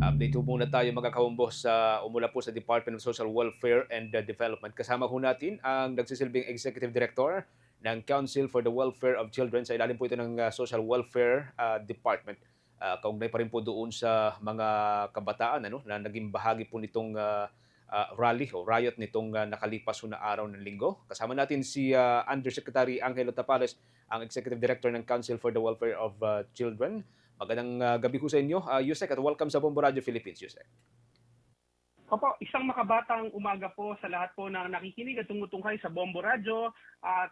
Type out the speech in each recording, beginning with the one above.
Update po muna tayo mga kaumbos sa umula po sa Department of Social Welfare and Development. Kasama ho natin ang nagsisilbing Executive Director ng Council for the Welfare of Children. Sa ilalim po ito ng Social Welfare Department. Kaugnay pa rin po doon sa mga kabataan na naging bahagi po nitong rally o riot nitong nakalipas na araw ng linggo. Kasama natin si Undersecretary Angelo Tapales, ang Executive Director ng Council for the Welfare of Children. Magandang gabi ko sa inyo, Yusek, at welcome sa Bombo Radio Philippines, Yusek. Opo, isang makabatang umaga po sa lahat po na nakikinig at tumutungkay sa Bombo Radio.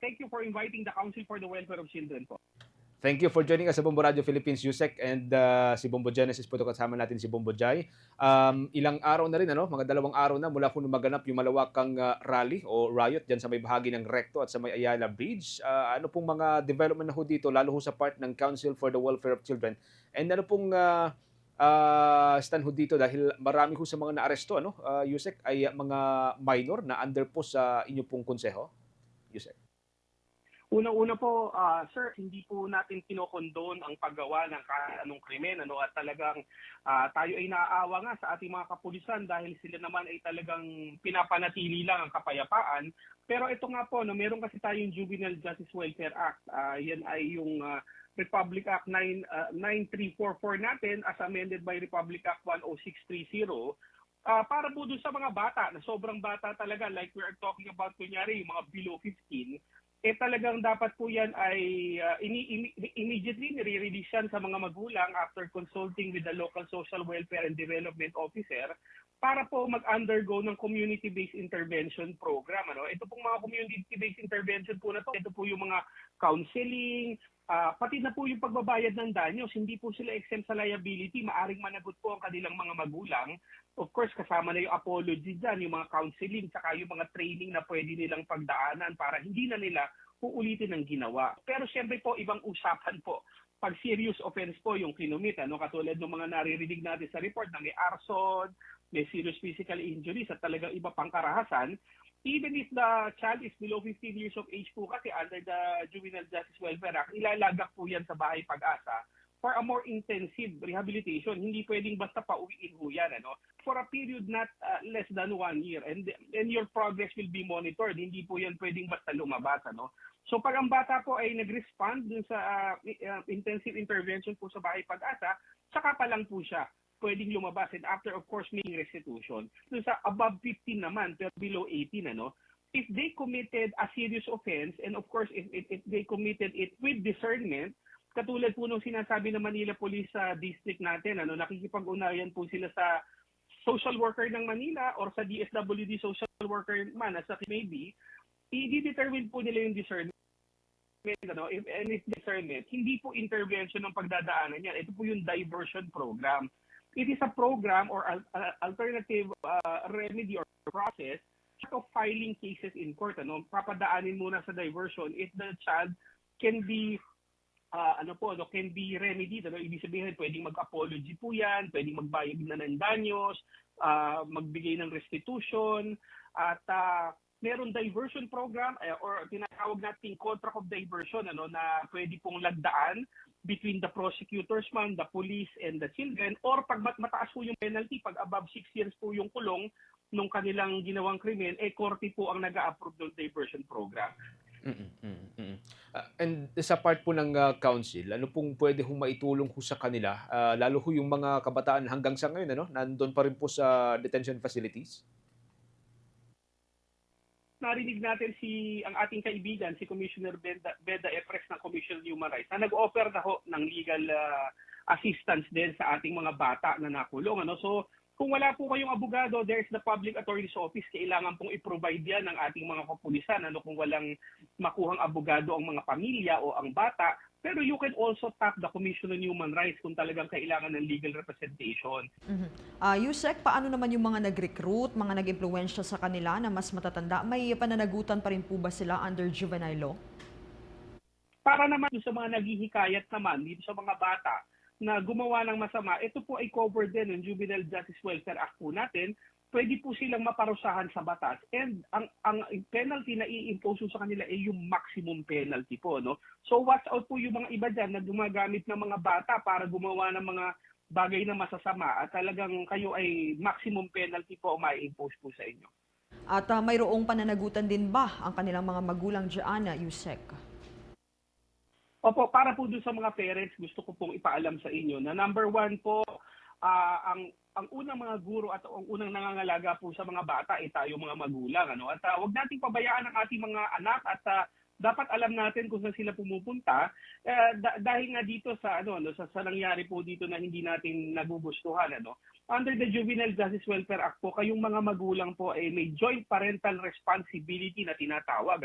Thank you for inviting the Council for the Welfare of Children po. Thank you for joining us sa Bombo Radio Philippines, Yusek, and si Bombo Genesis po ito, kasama natin si Bombo Jai. Ilang araw na rin, mga 2 araw na mula po nung maganap yung malawakang rally o riot dyan sa may bahagi ng Recto at sa may Ayala Bridge. Ano pong mga development na ho dito, lalo ho sa part ng Council for the Welfare of Children? And ano pong stand ho dito dahil marami ho sa mga naaresto, Yusek, ay mga minor na under po sa inyo pong konseho? Yusek. Unang-una po, sir, hindi po natin kinokondon ang paggawa ng anong krimen, at talagang tayo ay naaawa nga sa ating mga kapulisan dahil sila naman ay talagang pinapanatili lang ang kapayapaan. Pero ito nga po, meron kasi tayong Juvenile Justice Welfare Act. Yan ay yung Republic Act 9344 natin as amended by Republic Act 10630. Para po dun sa mga bata na sobrang bata talaga, like we are talking about kunyari yung mga below 15, talagang dapat po yan ay immediately nire-release yan sa mga magulang after consulting with the local social welfare and development officer para po mag-undergo ng community-based intervention program. Ito pong mga community-based intervention po na to, ito po yung mga counseling, pati na po yung pagbabayad ng danyos, hindi po sila exempt sa liability, maaring managot po ang kanilang mga magulang. Of course, kasama na yung apology dyan, yung mga counseling, saka yung mga training na pwede nilang pagdaanan para hindi na nila uulitin ang ginawa. Pero siyempre po, ibang usapan po. Pag serious offense po yung kinumit, katulad ng mga naririnig natin sa report na may arson, may serious physical injuries at talagang iba pang karahasan, even if the child is below 15 years of age po kasi under the Juvenile Justice Welfare Act, ilalagak po yan sa Bahay Pag-asa for a more intensive rehabilitation. Hindi pwedeng basta pauwiin ho yan, for a period not less than 1 year. And your progress will be monitored. Hindi po yan pwedeng basta lumabas, So pag ang bata po ay nag-respond dun sa intensive intervention po sa Bahay Pag-asa, saka pa lang po siya pwedeng lumabas, and after of course making restitution. Dun sa above 15 naman pero below 18, if they committed a serious offense, and of course if they committed it with discernment, katulad po nung sinasabi ng Manila Police District natin, nakikipag-unayan po sila sa social worker ng Manila or sa DSWD social worker man, as it may be, i-determine po nila yung discernment. If discernment, hindi po intervention ng pagdadaanan yan. Ito po yung diversion program. It is a program or alternative remedy or process of filing cases in court. Papadaanin muna sa diversion if the child can be can be remedied. Ibig sabihin, pwedeng mag-apology po yan, pwedeng magbayad na ng danyos, magbigay ng restitution, at meron diversion program or tinatawag nating contract of diversion na pwede pong lagdaan between the prosecutors man, the police, and the children, or pag mataas po yung penalty, pag above 6 years po yung kulong nung kanilang ginawang krimen, korte po ang nag-a-approve ng diversion program. And sa part po ng council, ano pong pwede hong maitulong ho sa kanila, lalo ho yung mga kabataan hanggang sa ngayon, nandun pa rin po sa detention facilities? Narinig natin ang ating kaibigan, si Commissioner Beda Epres ng Commission on Human Rights, na nag-offer na ho ng legal assistance din sa ating mga bata na nakulong. So, kung wala po kayong abogado, there's the Public Attorney's Office. Kailangan pong i-provide yan ng ating mga kapulisan. Kung walang makuhang abogado ang mga pamilya o ang bata. Pero you can also tap the Commission on Human Rights kung talagang kailangan ng legal representation. Yusek, paano naman yung mga nag-recruit, mga nag-impluwensya sa kanila na mas matatanda? May pananagutan pa rin po ba sila under juvenile law? Para naman sa mga naghihikayat naman dito sa mga bata na gumawa ng masama, ito po ay covered din ng Juvenile Justice Welfare Act po natin. Pwede po silang maparusahan sa batas, and ang penalty na i-impose sa kanila ay yung maximum penalty po. So watch out po yung mga iba dyan na gumagamit ng mga bata para gumawa ng mga bagay na masasama at talagang kayo ay maximum penalty po ang mai-impose po sa inyo. At mayroong pananagutan din ba ang kanilang mga magulang diyan, Yusek? Opo, para po dun sa mga parents, gusto ko pong ipaalam sa inyo na number one po, ang unang mga guro at ang unang nangangalaga po sa mga bata ay tayo mga magulang. Ano? At huwag nating pabayaan ang ating mga anak at dapat alam natin kung saan sila pumupunta dahil nga dito sa sa nangyari po dito na hindi natin nagugustuhan, under the Juvenile Justice Welfare Act po, kayong mga magulang po ay may joint parental responsibility na tinatawag,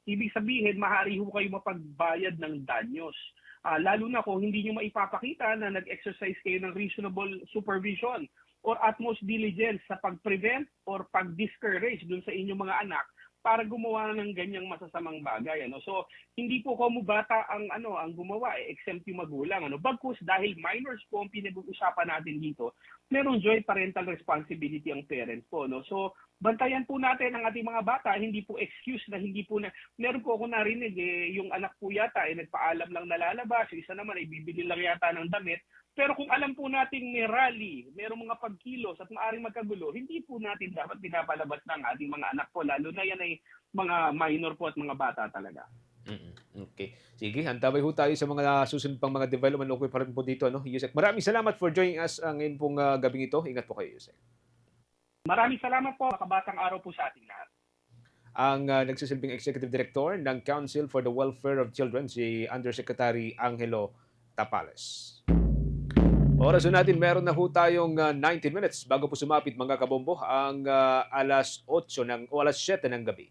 ibig sabihin maaari ho kayo mapagbayad ng danyos. Lalo na kung hindi nyo maipapakita na nag-exercise kayo ng reasonable supervision or utmost diligence sa pag-prevent or pag-discourage dun sa inyong mga anak para gumawa ng ganyang masasamang bagay. So, hindi po bata ang gumawa, exempt yung magulang. Bagkus dahil minors po ang pinag-uusapan natin dito, merong joint parental responsibility ang parents po. So, bantayan po natin ang ating mga bata, hindi po excuse na meron po ako narinig, yung anak po yata ay nagpaalam lang nalalabas, yung isa naman ay bibili lang yata ng damit. Pero kung alam po nating may rally, merong mga pagkilos at maaaring magkagulo, hindi po natin dapat pinapalabas ng ating mga anak po, lalo na yan ay mga minor po at mga bata talaga. Okay. Sige, antabay ho tayo sa mga susunod pang mga development. Okay pa rin po dito, Yusek. Maraming salamat for joining us ngayon pong gabing ito. Ingat po kayo, Yusek. Maraming salamat po. Makabatang araw po sa ating lahat. Ang nagsisilbing Executive Director ng Council for the Welfare of Children, si Undersecretary Angelo Tapales. Oras natin, meron na ho tayong 19 minutes bago po sumapit mga kabombo ang alas 7 ng gabi.